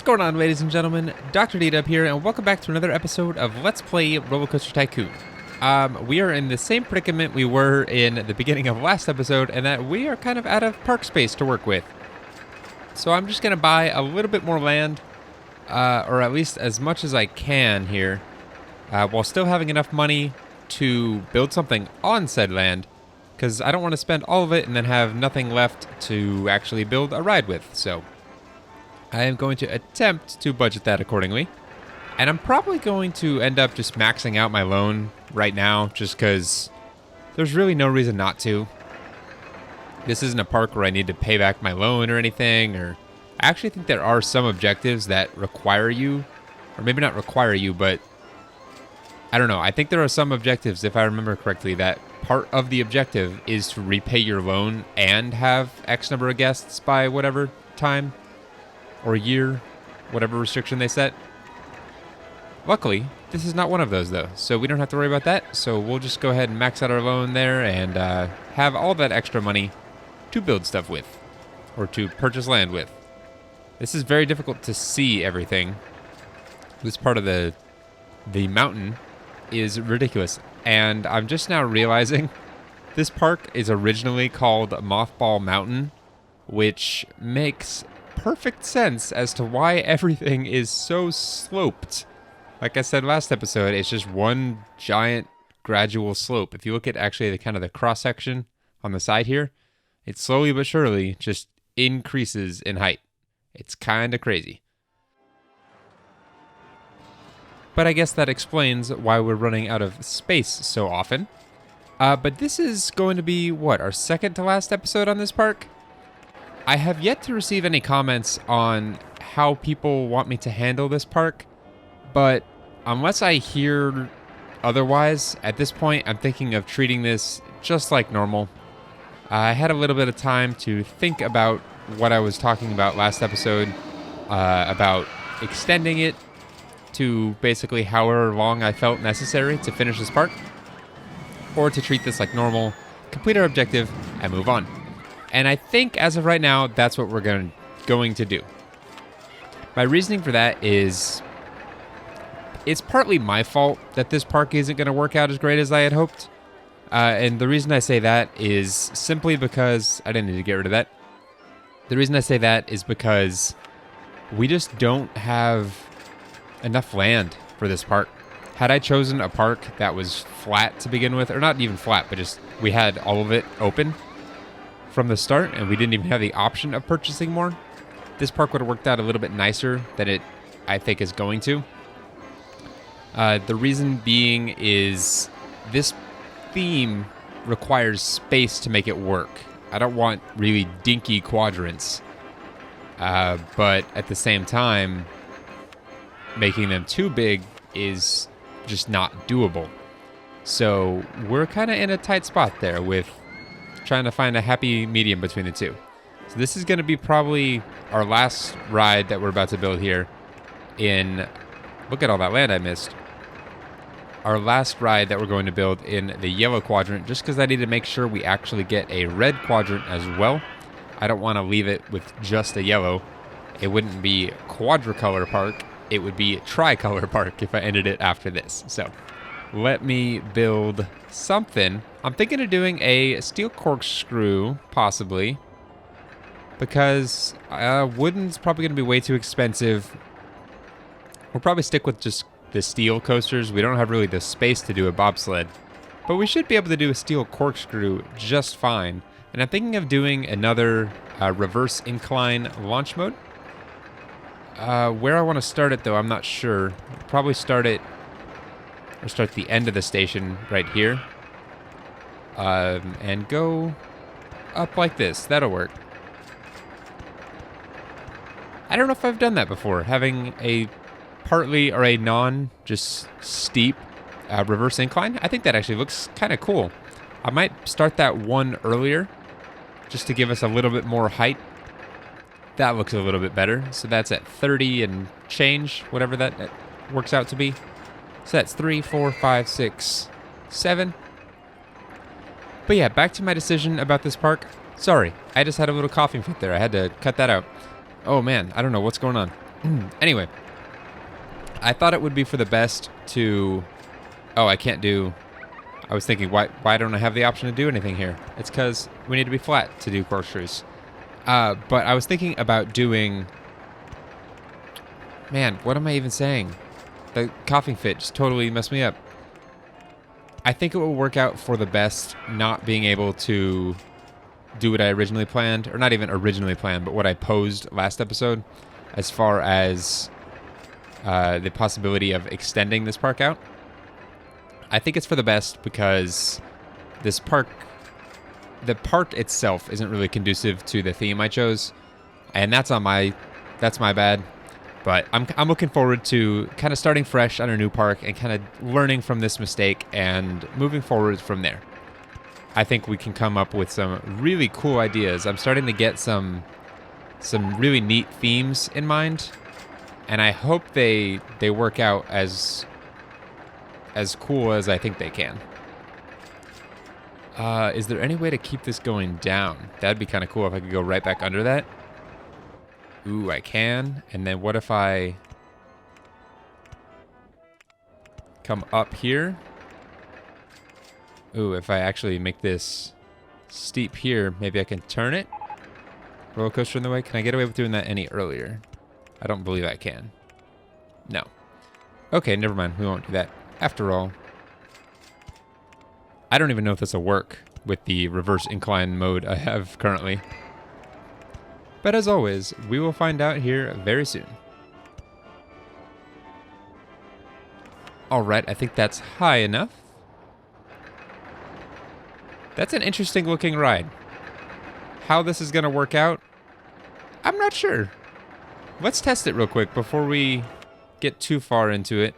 going on, ladies and gentlemen? Dr.DDub here, and welcome back to another episode of Let's Play RollerCoaster Tycoon. We are in the same predicament we were in the beginning of last episode, and that we are kind of out of park space to work with. So I'm just going to buy a little bit more land, or at least as much as I can here, while still having enough money to build something on said land, because I don't want to spend all of it and then have nothing left to actually build a ride with, so I am going to attempt to budget that accordingly. And I'm probably going to end up just maxing out my loan right now, just because there's really no reason not to. This isn't a park where I need to pay back my loan or anything, or I actually think there are some objectives that require you, or maybe not require you, but I don't know. I think there are some objectives, if I remember correctly, that part of the objective is to repay your loan and have X number of guests by whatever time or year, whatever restriction they set. Luckily, this is not one of those though, so we don't have to worry about that. So we'll just go ahead and max out our loan there and have all that extra money to build stuff with, or to purchase land with. This is very difficult to see everything. This part of the mountain is ridiculous, and I'm just now realizing this park is originally called Mothball Mountain, which makes perfect sense as to why everything is so sloped. Like I said last episode, it's just one giant gradual slope. If you look at actually the kind of the cross section on the side here, it slowly but surely just increases in height. It's kind of crazy. But I guess that explains why we're running out of space so often. But this is going to be, what, our second to last episode on this park? I have yet to receive any comments on how people want me to handle this park, but unless I hear otherwise, at this point I'm thinking of treating this just like normal. I had a little bit of time to think about what I was talking about last episode, about extending it to basically however long I felt necessary to finish this park, or to treat this like normal, complete our objective, and move on. And I think as of right now, that's what we're going to do. My reasoning for that is it's partly my fault that this park isn't going to work out as great as I had hoped. And the reason I say that is simply because I didn't need to get rid of that. The reason I say that is because we just don't have enough land for this park. Had I chosen a park that was flat to begin with, or not even flat, but just we had all of it open from the start, and we didn't even have the option of purchasing more, this park would have worked out a little bit nicer than it, I think, is going to. The reason being is this theme requires space to make it work. I don't want really dinky quadrants, but at the same time, making them too big is just not doable. So we're kind of in a tight spot there with trying to find a happy medium between the two. So this is going to be probably our last ride that we're about to build here in... Look at all that land I missed. Our last ride that we're going to build in the yellow quadrant, just because I need to make sure we actually get a red quadrant as well. I don't want to leave it with just a yellow. It wouldn't be Quadricolor Park. It would be Tricolor Park if I ended it after this. So let me build something. I'm thinking of doing a steel corkscrew, possibly, because wooden's probably going to be way too expensive. We'll probably stick with just the steel coasters. We don't have really the space to do a bobsled, but we should be able to do a steel corkscrew just fine. And I'm thinking of doing another reverse incline launch mode. Where I want to start it, though, I'm not sure. Probably start it, or start the end of the station right here, and go up like this. That'll work. I don't know if I've done that before, having a partly or a just steep reverse incline. I think that actually looks kind of cool. I might start that one earlier, just to give us a little bit more height. That looks a little bit better. So that's at 30 and change, whatever that works out to be. So that's 3, 4, 5, 6, 7. But yeah, back to my decision about this park. Sorry, I just had a little coughing fit there. I had to cut that out. Oh man, I don't know what's going on. Anyway, I thought it would be for the best to... Oh, I can't do... I was thinking, why don't I have the option to do anything here? It's because we need to be flat to do corkscrews. But I was thinking about doing... Man, what am I even saying? The coughing fit just totally messed me up. I think it will work out for the best not being able to do what I originally planned. Or not even originally planned, but what I posed last episode. As far as the possibility of extending this park out. I think it's for the best because this park... The park itself isn't really conducive to the theme I chose. And that's my bad. But I'm looking forward to kind of starting fresh on a new park and kind of learning from this mistake and moving forward from there. I think we can come up with some really cool ideas. I'm starting to get some really neat themes in mind, and I hope they work out as cool as I think they can. Is there any way to keep this going down? That'd be kind of cool if I could go right back under that. Ooh, I can. And then what if I come up here? Ooh, if I actually make this steep here, maybe I can turn it? Roller coaster in the way? Can I get away with doing that any earlier? I don't believe I can. No. Okay, never mind. We won't do that. After all, I don't even know if this will work with the reverse incline mode I have currently. But as always, we will find out here very soon. Alright, I think that's high enough. That's an interesting looking ride. How this is going to work out, I'm not sure. Let's test it real quick before we get too far into it.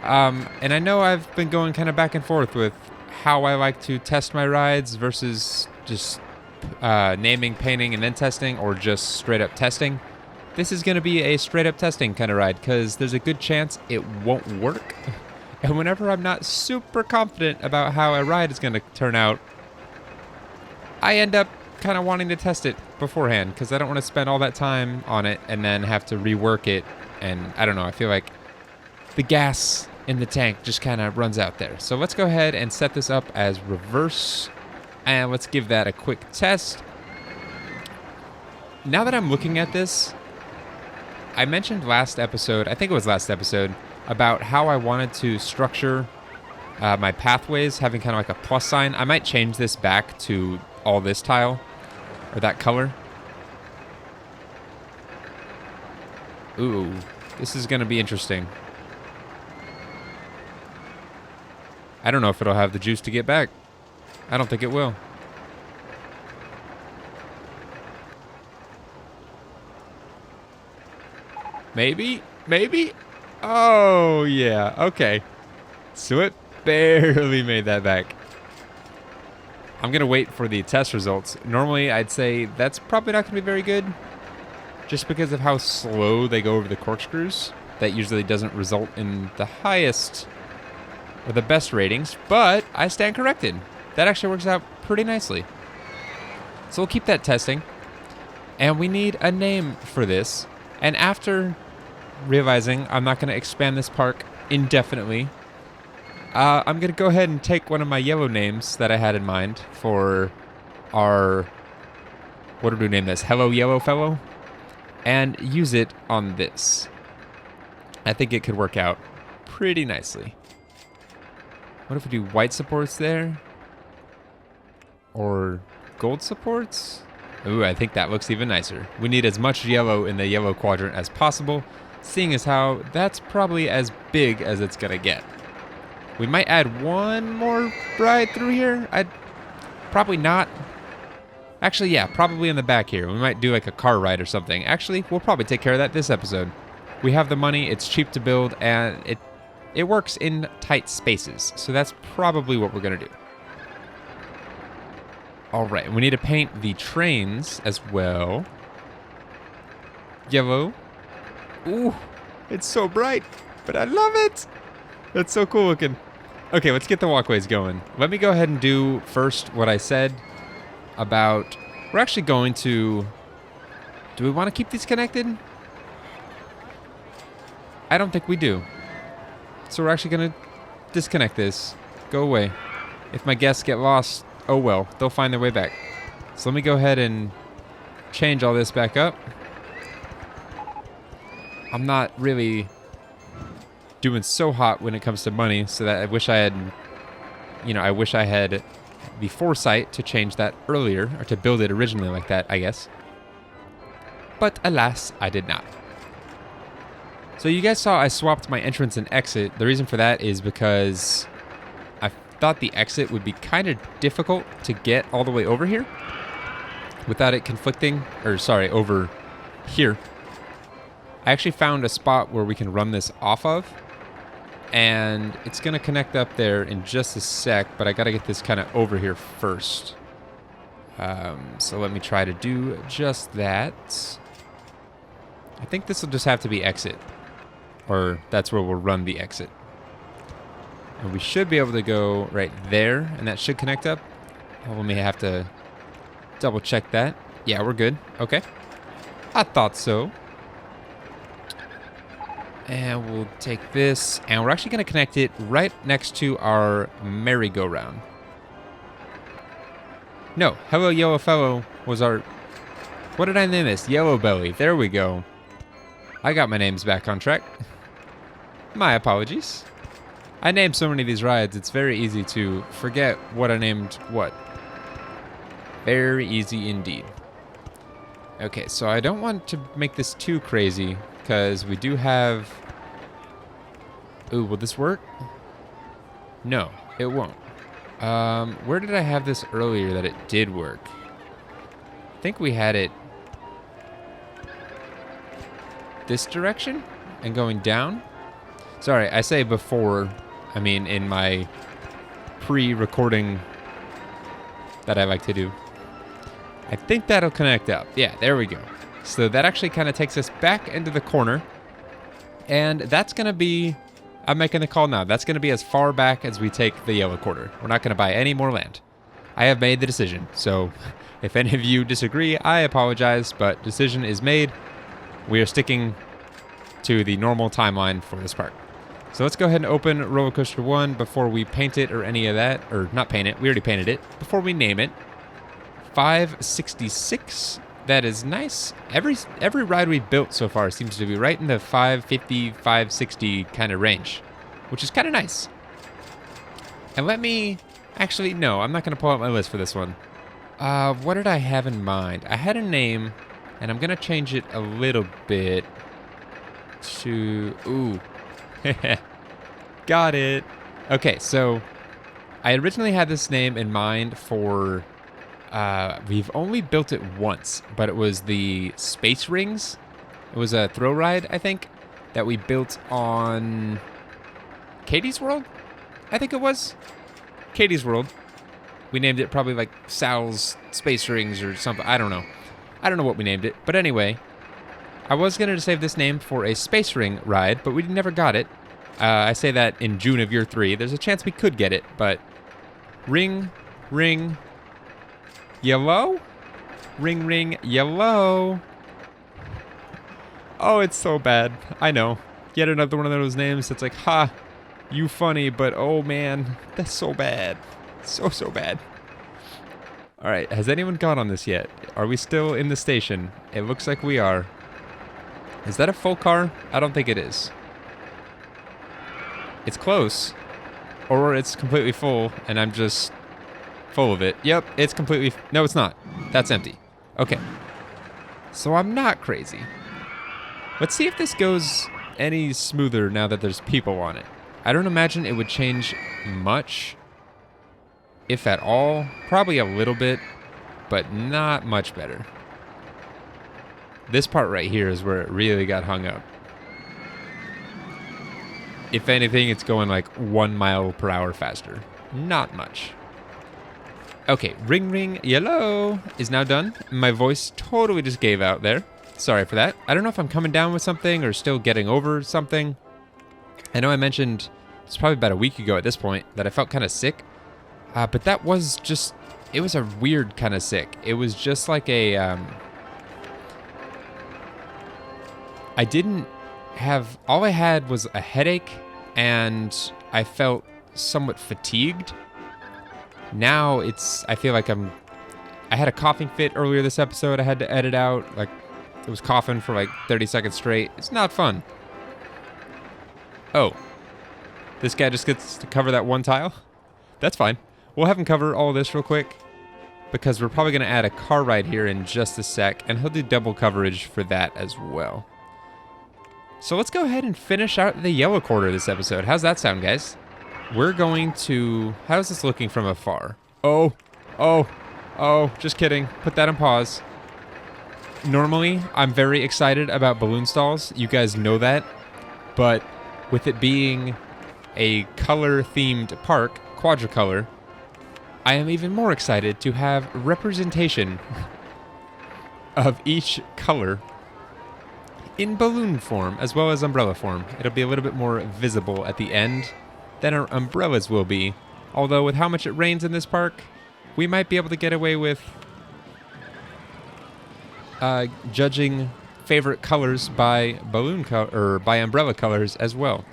And I know I've been going kind of back and forth with how I like to test my rides versus just naming, painting, and then testing, or just straight up testing. This is going to be a straight up testing kind of ride because there's a good chance it won't work. And whenever I'm not super confident about how a ride is going to turn out, I end up kind of wanting to test it beforehand because I don't want to spend all that time on it and then have to rework it. And I don't know, I feel like the gas in the tank just kind of runs out there. So let's go ahead and set this up as reverse. And let's give that a quick test. Now that I'm looking at this, I mentioned last episode, I think it was last episode, about how I wanted to structure my pathways, having kind of like a plus sign. I might change this back to all this tile, or that color. Ooh, this is going to be interesting. I don't know if it'll have the juice to get back. I don't think it will. Maybe? Maybe? Oh, yeah. Okay. So it barely made that back. I'm going to wait for the test results. Normally, I'd say that's probably not going to be very good. Just because of how slow they go over the corkscrews. That usually doesn't result in the highest or the best ratings. But I stand corrected. That actually works out pretty nicely. So we'll keep that testing. And we need a name for this. And after realizing I'm not going to expand this park indefinitely, I'm going to go ahead and take one of my yellow names that I had in mind for our... What do we name this? Hello Yellow Fellow? And use it on this. I think it could work out pretty nicely. What if we do white supports there? Or gold supports? Ooh, I think that looks even nicer. We need as much yellow in the yellow quadrant as possible, seeing as how that's probably as big as it's gonna get. We might add one more ride through here. I'd probably not. Actually, yeah, probably in the back here. We might do like a car ride or something. Actually, we'll probably take care of that this episode. We have the money, it's cheap to build, and it works in tight spaces. So that's probably what we're gonna do. All right, we need to paint the trains as well. Yellow. Ooh, it's so bright, but I love it. That's so cool looking. Okay, let's get the walkways going. Let me go ahead and do first what I said about... We're actually going to... Do we want to keep these connected? I don't think we do. So we're actually going to disconnect this. Go away. If my guests get lost, oh well. They'll find their way back. So let me go ahead and change all this back up. I'm not really doing so hot when it comes to money, so that I wish I had, I wish I had the foresight to change that earlier, or to build it originally like that, I guess. But alas, I did not. So you guys saw I swapped my entrance and exit. The reason for that is because I thought the exit would be kind of difficult to get all the way over here without it conflicting, over here. I actually found a spot where we can run this off of, and it's going to connect up there in just a sec, but I got to get this kind of over here first. So let me try to do just that. I think this will just have to be exit, or that's where we'll run the exit. And we should be able to go right there, and that should connect up. We'll may have to double check that. Yeah, we're good. Okay. I thought so. And we'll take this, and we're actually going to connect it right next to our merry-go-round. No, Hello Yellow Fellow was our... What did I name this? Yellow Belly. There we go. I got my names back on track. My apologies. I named so many of these rides, it's very easy to forget what I named what. Very easy indeed. Okay, so I don't want to make this too crazy, because we do have... Ooh, will this work? No, it won't. Where did I have this earlier that it did work? I think we had it this direction and going down. Sorry, I say before, I mean in my pre-recording that I like to do. I think that'll connect up. Yeah, there we go. So that actually kind of takes us back into the corner. And that's going to be... I'm making the call now. That's going to be as far back as we take the yellow quarter. We're not going to buy any more land. I have made the decision. So if any of you disagree, I apologize. But decision is made. We are sticking to the normal timeline for this park. So let's go ahead and open Roller Coaster 1 before we paint it or any of that. Or not paint it. We already painted it. Before we name it. 566. That is nice. Every ride we've built so far seems to be right in the 550, 560 kind of range, which is kind of nice. And let me... Actually, no, I'm not going to pull out my list for this one. What did I have in mind? I had a name, and I'm going to change it a little bit to... Ooh. Got it. Okay, so I originally had this name in mind for... we've only built it once, but it was the Space Rings. It was a thrill ride, I think, that we built on Katie's World, I think it was. Katie's World. We named it probably like Sal's Space Rings or something. I don't know. I don't know what we named it. But anyway, I was going to save this name for a Space Ring ride, but we never got it. I say that in June of year 3. There's a chance we could get it, but ring, yellow? Ring, ring, yellow. Oh, it's so bad. I know. Yet another one of those names that's like, ha, you funny, but oh man, that's so bad. So bad. Alright, has anyone gone on this yet? Are we still in the station? It looks like we are. Is that a full car? I don't think it is. It's close. Or it's completely full, and I'm just... full of it. Yep, it's completely... No, it's not. That's empty. Okay. So I'm not crazy. Let's see if this goes any smoother now that there's people on it. I don't imagine it would change much, if at all. Probably a little bit, but not much better. This part right here is where it really got hung up. If anything, it's going like 1 mile per hour faster. Not much. Okay, ring ring yellow is now done. My voice totally just gave out there. Sorry for that. I don't know if I'm coming down with something or still getting over something. I know I mentioned, it's probably about a week ago at this point, that I felt kind of sick. But that was just, it was a weird kind of sick. It was just like a, I didn't all I had was a headache and I felt somewhat fatigued. Now I feel like I had a coughing fit earlier this episode I had to edit out. Like, it was coughing for like 30 seconds straight. It's not fun. Oh, this guy just gets to cover that one tile? That's fine. We'll have him cover all this real quick because we're probably going to add a car ride here in just a sec, and he'll do double coverage for that as well. So let's go ahead and finish out the yellow quarter this episode. How's that sound, guys? We're going to... How's this looking from afar? Oh, just kidding. Put that on pause. Normally, I'm very excited about balloon stalls. You guys know that. But with it being a color-themed park, Quadricolor, I am even more excited to have representation of each color in balloon form as well as umbrella form. It'll be a little bit more visible at the end than our umbrellas will be. Although with how much it rains in this park, we might be able to get away with judging favorite colors by by umbrella colors as well.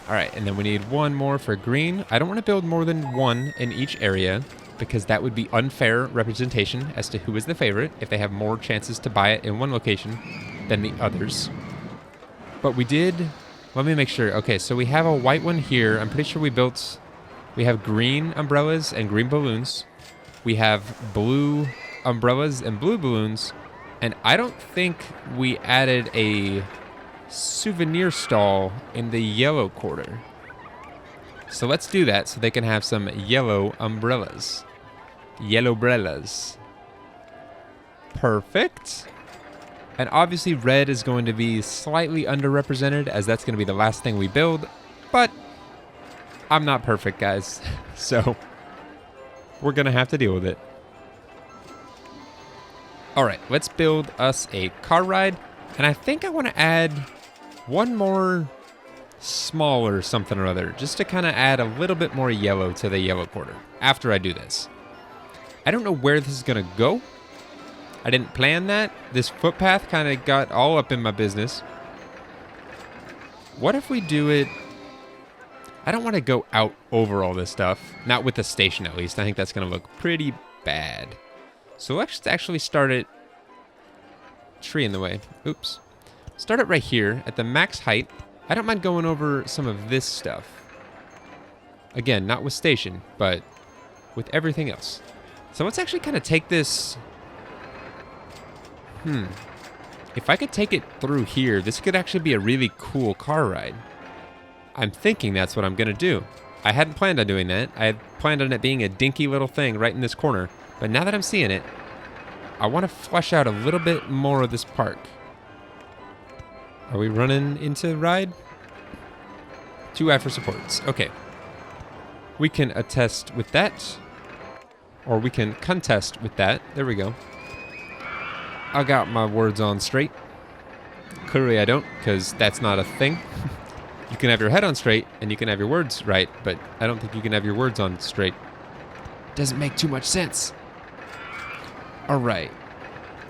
All right, and then we need one more for green. I don't want to build more than one in each area because that would be unfair representation as to who is the favorite if they have more chances to buy it in one location than the others. But we did, let me make sure. Okay, so we have a white one here. I'm pretty sure we have green umbrellas and green balloons. We have blue umbrellas and blue balloons. And I don't think we added a souvenir stall in the yellow quarter. So let's do that so they can have some yellow umbrellas. Yellow umbrellas. Perfect. And obviously red is going to be slightly underrepresented as that's going to be the last thing we build. But I'm not perfect, guys. So we're going to have to deal with it. All right, let's build us a car ride. And I think I want to add one more smaller something or other, just to kind of add a little bit more yellow to the yellow quarter after I do this. I don't know where this is going to go. I didn't plan that. This footpath kind of got all up in my business. What if we do it... I don't want to go out over all this stuff. Not with the station, at least. I think that's going to look pretty bad. So let's actually start it... Tree in the way. Oops. Start it right here at the max height. I don't mind going over some of this stuff. Again, not with station, but with everything else. So let's actually kind of take this... If I could take it through here, this could actually be a really cool car ride. I'm thinking that's what I'm going to do. I hadn't planned on doing that. I had planned on it being a dinky little thing right in this corner. But now that I'm seeing it, I want to flesh out a little bit more of this park. Are we running into ride? 2 for supports. Okay. We can attest with that. Or we can contest with that. There we go. I got my words on straight. Clearly I don't, because that's not a thing. You can have your head on straight, and you can have your words right, but I don't think you can have your words on straight. Doesn't make too much sense. All right.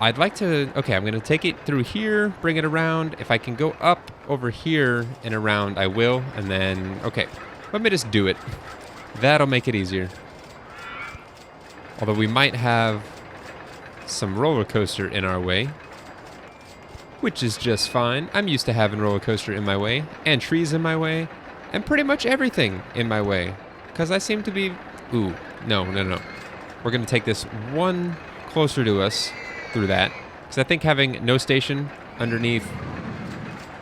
I'd like to... Okay, I'm going to take it through here, bring it around. If I can go up over here and around, I will. And then... Okay, let me just do it. That'll make it easier. Although we might have some roller coaster in our way, which is just fine. I'm used to having roller coaster in my way, and trees in my way, and pretty much everything in my way. Because I seem to be... Ooh, no. We're going to take this one closer to us through that. Because I think having no station underneath,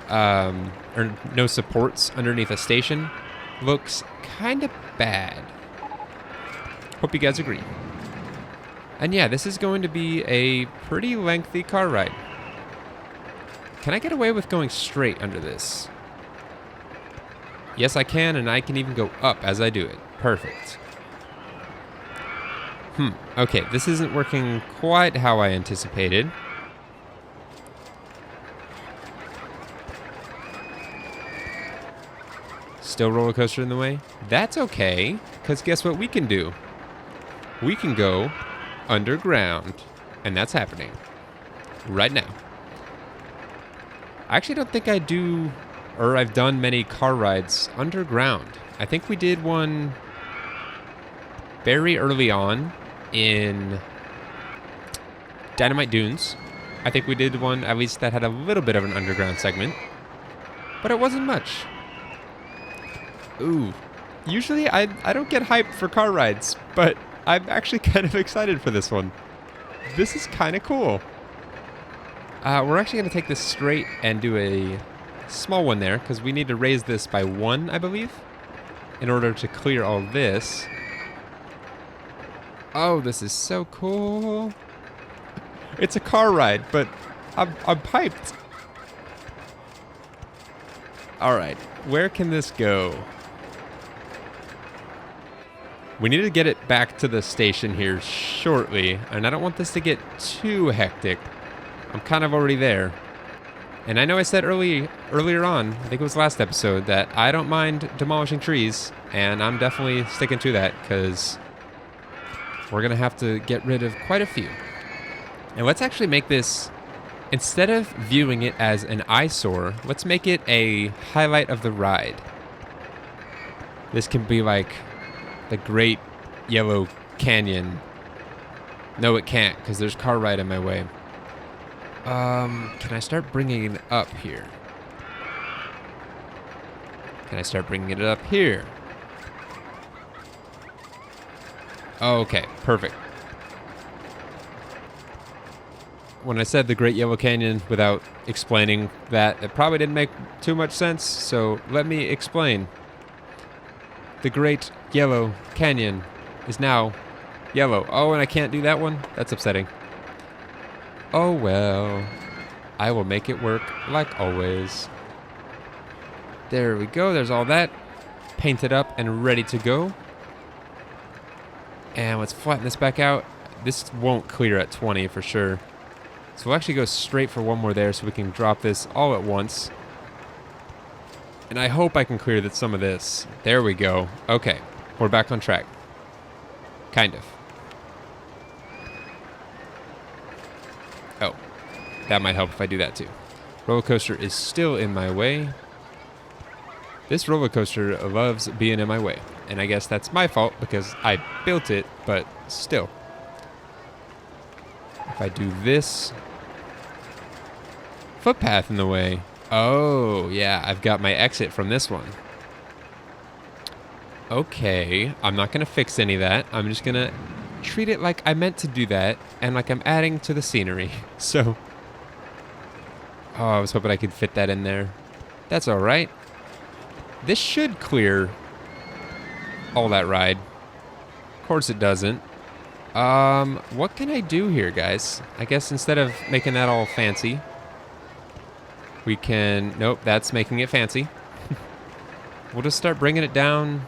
or no supports underneath a station looks kind of bad. Hope you guys agree. And yeah, this is going to be a pretty lengthy car ride. Can I get away with going straight under this? Yes, I can, and I can even go up as I do it. Perfect. Okay, this isn't working quite how I anticipated. Still roller coaster in the way? That's okay, because guess what we can do? We can go underground, and that's happening right now. I actually don't think I do, or I've done many car rides underground. I think we did one very early on in Dynamite Dunes. I think we did one, at least that had a little bit of an underground segment, but it wasn't much. Ooh, usually I don't get hyped for car rides, but I'm actually kind of excited for this one. This is kind of cool. We're actually going to take this straight and do a small one there, because we need to raise this by 1, I believe, in order to clear all this. Oh, this is so cool. It's a car ride, but I'm hyped. All right, where can this go? We need to get it back to the station here shortly, and I don't want this to get too hectic. I'm kind of already there. And I know I said earlier on, I think it was last episode, that I don't mind demolishing trees, and I'm definitely sticking to that, because we're going to have to get rid of quite a few. And let's actually make this, instead of viewing it as an eyesore, let's make it a highlight of the ride. This can be like the Great Yellow Canyon. No, it can't, because there's car ride in my way. Can I start bringing it up here? Can I start bringing it up here? Okay, perfect. When I said the Great Yellow Canyon without explaining that, it probably didn't make too much sense, so let me explain. The Great Yellow Canyon is now yellow. Oh, and I can't do that one? That's upsetting. Oh well, I will make it work like always. There we go, there's all that. Painted up and ready to go. And let's flatten this back out. This won't clear at 20 for sure. So we'll actually go straight for one more there so we can drop this all at once. And I hope I can clear some of this. There we go. Okay, we're back on track. Kind of. Oh, that might help if I do that too. Roller coaster is still in my way. This roller coaster loves being in my way. And I guess that's my fault because I built it, but still. If I do this, footpath in the way. Oh, yeah, I've got my exit from this one. Okay, I'm not going to fix any of that. I'm just going to treat it like I meant to do that and like I'm adding to the scenery. So, oh, I was hoping I could fit that in there. That's all right. This should clear all that ride. Of course it doesn't. What can I do here, guys? I guess instead of making that all fancy, we can... Nope, that's making it fancy. We'll just start bringing it down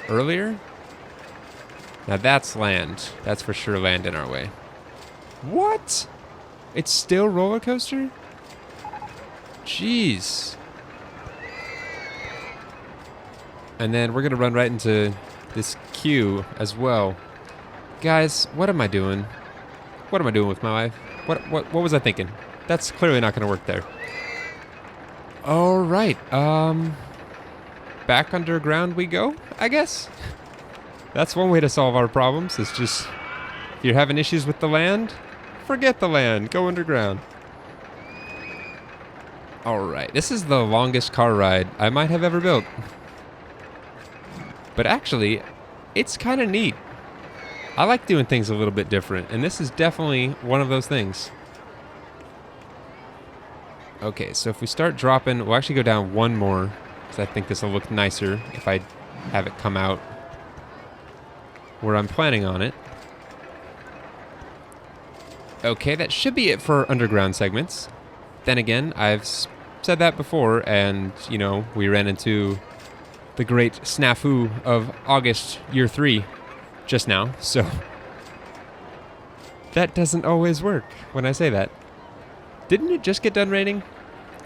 earlier. Now that's land. That's for sure land in our way. What? It's still roller coaster? Jeez. And then we're gonna run right into this queue as well. Guys, what am I doing? What am I doing with my life? What was I thinking? That's clearly not gonna work there. All right, back underground we go, I guess. That's one way to solve our problems. It's just, if you're having issues with the land, forget the land, go underground. All right, this is the longest car ride I might have ever built. But actually, it's kind of neat. I like doing things a little bit different, and this is definitely one of those things. Okay, so if we start dropping, we'll actually go down one more, because I think this will look nicer if I have it come out where I'm planning on it. Okay, that should be it for underground segments. Then again, I've said that before, and, you know, we ran into the great snafu of August year 3 just now, so that doesn't always work when I say that. Didn't it just get done raining?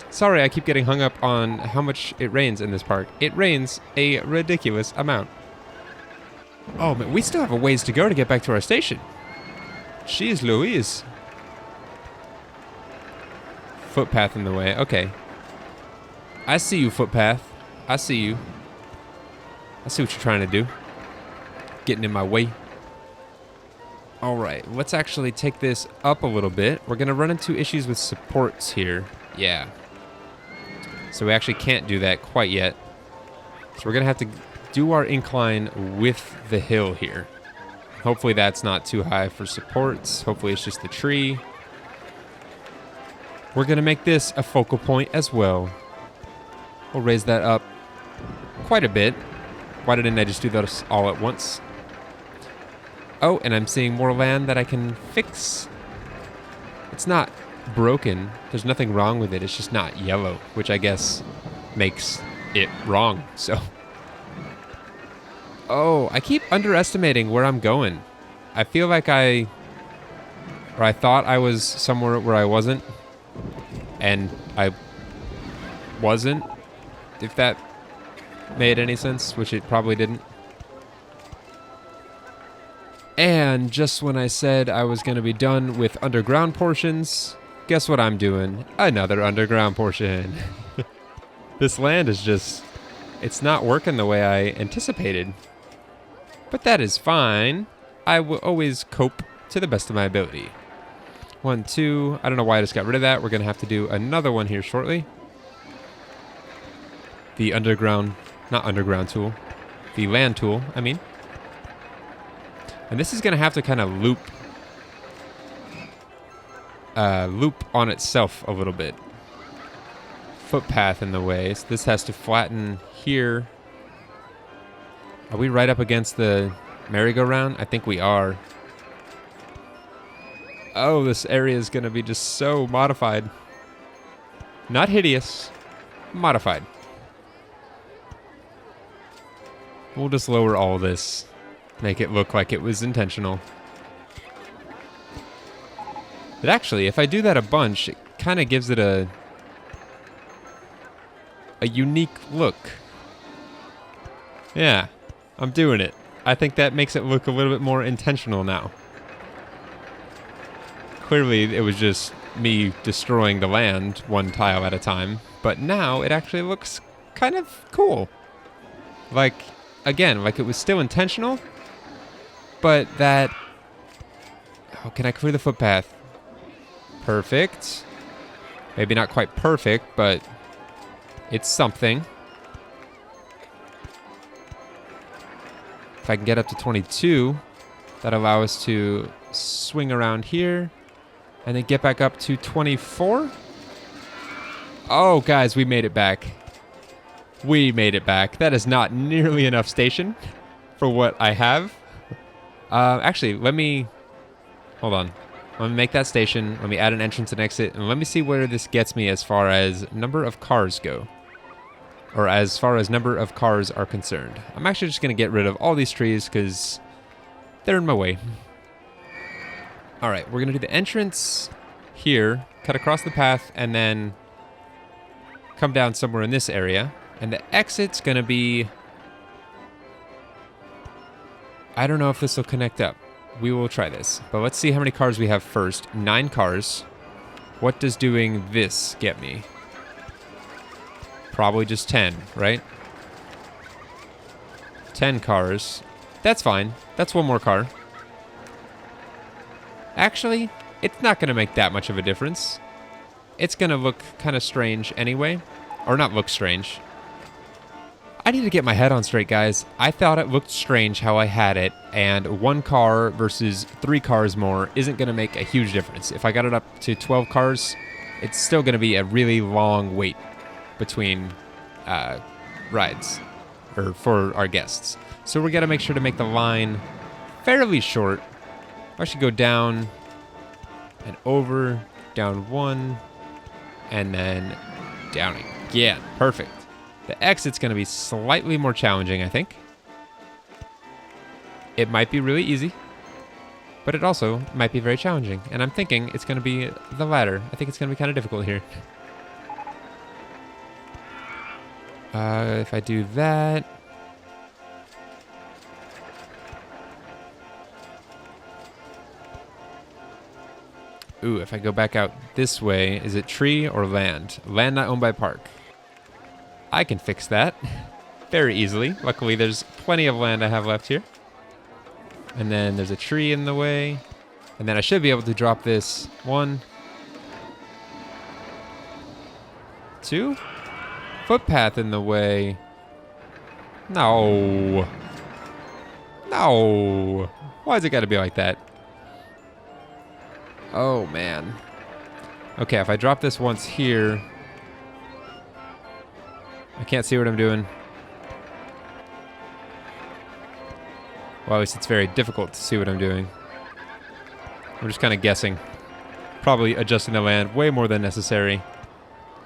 Sorry, I keep getting hung up on how much it rains in this park. It rains a ridiculous amount. Oh man, we still have a ways to go to get back to our station. Jeez Louise. Footpath in the way. Okay. I see you, footpath. I see you. I see what you're trying to do. Getting in my way. All right, let's actually take this up a little bit. We're gonna run into issues with supports here. Yeah. So we actually can't do that quite yet. So we're gonna have to do our incline with the hill here. Hopefully that's not too high for supports. Hopefully it's just the tree. We're gonna make this a focal point as well. We'll raise that up quite a bit. Why didn't I just do those all at once? Oh, and I'm seeing more land that I can fix. It's not broken. There's nothing wrong with it. It's just not yellow, which I guess makes it wrong. So, oh, I keep underestimating where I'm going. I feel like I thought I was somewhere where I wasn't, and I wasn't, if that made any sense, which it probably didn't. And just when I said I was going to be done with underground portions, guess what I'm doing? Another underground portion. This land is just, it's not working the way I anticipated. But that is fine. I will always cope to the best of my ability. 1, 2, I don't know why I just got rid of that. We're going to have to do another one here shortly. The underground, not underground tool. The land tool, I mean. And this is going to have to kind of loop on itself a little bit. Footpath in the way. So this has to flatten here. Are we right up against the merry-go-round? I think we are. Oh, this area is going to be just so modified. Not hideous. Modified. We'll just lower all this. Make it look like it was intentional. But actually, if I do that a bunch, it kind of gives it a unique look. Yeah, I'm doing it. I think that makes it look a little bit more intentional now. Clearly, it was just me destroying the land one tile at a time, but now it actually looks kind of cool. Like, again, like it was still intentional, but that... Oh, can I clear the footpath? Perfect. Maybe not quite perfect, but it's something. If I can get up to 22, that'll allow us to swing around here and then get back up to 24. Oh, guys, we made it back. We made it back. That is not nearly enough station for what I have. Actually, let me... Hold on. Let me make that station. Let me add an entrance and exit. And let me see where this gets me as far as number of cars go. Or as far as number of cars are concerned. I'm actually just going to get rid of all these trees because they're in my way. Alright, we're going to do the entrance here. Cut across the path and then come down somewhere in this area. And the exit's going to be... I don't know if this will connect up. We will try this. But let's see how many cars we have first. 9 cars. What does doing this get me? Probably just 10, right? 10 cars. That's fine. That's one more car. Actually, it's not going to make that much of a difference. It's going to look kind of strange anyway. Or not look strange. I need to get my head on straight, guys. I thought it looked strange how I had it, and 1 car versus 3 cars more isn't going to make a huge difference. If I got it up to 12 cars, it's still going to be a really long wait between rides, or for our guests. So we're going to make sure to make the line fairly short. I should go down and over, down 1, and then down again. Perfect. The exit's going to be slightly more challenging, I think. It might be really easy, but it also might be very challenging. And I'm thinking it's going to be the latter. I think it's going to be kind of difficult here. If I do that... Ooh, if I go back out this way, is it tree or land? Land not owned by park. I can fix that very easily. Luckily, there's plenty of land I have left here. And then there's a tree in the way. And then I should be able to drop this 1, 2. Footpath in the way. No. No. Why's it got to be like that? Oh, man. Okay, if I drop this once here, I can't see what I'm doing. Well, at least it's very difficult to see what I'm doing. I'm just kind of guessing. Probably adjusting the land way more than necessary.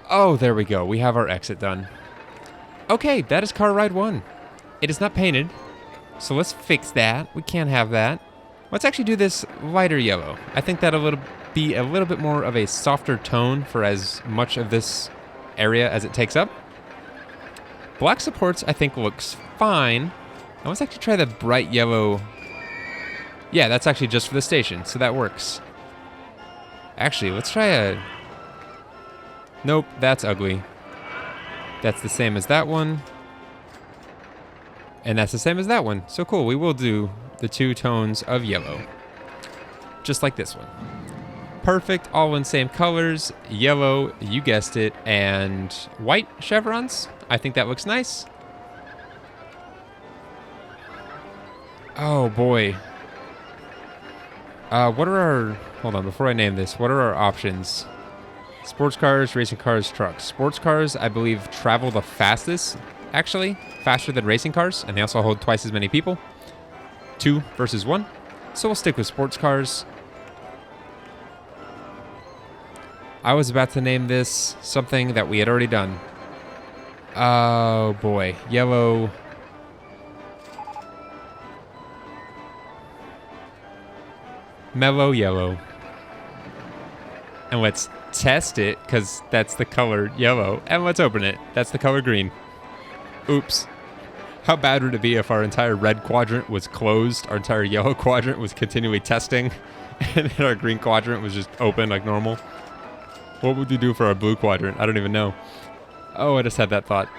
Oh, there we go. We have our exit done. Okay, that is car ride 1. It is not painted, so let's fix that. We can't have that. Let's actually do this lighter yellow. I think that'll be a little bit more of a softer tone for as much of this area as it takes up. Black supports, I think, looks fine. Now let's actually try the bright yellow. Yeah, that's actually just for the station, so that works. Actually, let's try a... Nope, that's ugly. That's the same as that one. And that's the same as that one. So cool, we will do the 2 tones of yellow. Just like this one. Perfect, all in same colors. Yellow, you guessed it, and white chevrons. I think that looks nice. Oh boy. What are our... Hold on, before I name this, what are our options? Sports cars, racing cars, trucks. Sports cars, I believe, travel the fastest, actually. Faster than racing cars, and they also hold twice as many people. 2 versus 1. So we'll stick with sports cars. I was about to name this something that we had already done. Oh boy. Yellow. Mellow yellow. And let's test it, because that's the color yellow. And let's open it. That's the color green. Oops. How bad would it be if our entire red quadrant was closed, our entire yellow quadrant was continually testing, and then our green quadrant was just open like normal? What would you do for our blue quadrant? I don't even know. Oh, I just had that thought.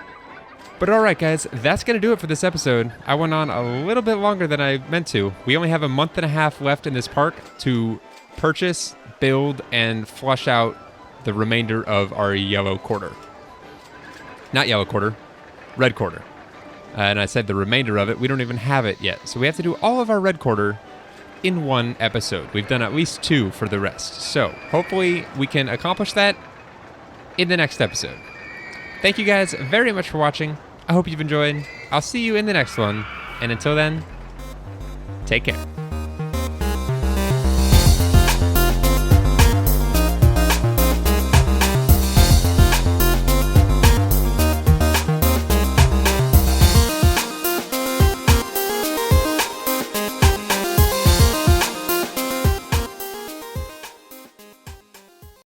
But alright guys, that's going to do it for this episode. I went on a little bit longer than I meant to. We only have a month and a half left in this park to purchase, build, and flush out the remainder of our yellow quarter. Not yellow quarter, red quarter. And I said the remainder of it, we don't even have it yet. So we have to do all of our red quarter in one episode. We've done at least 2 for the rest. So hopefully we can accomplish that in the next episode. Thank you guys very much for watching. I hope you've enjoyed. I'll see you in the next one. And until then, take care.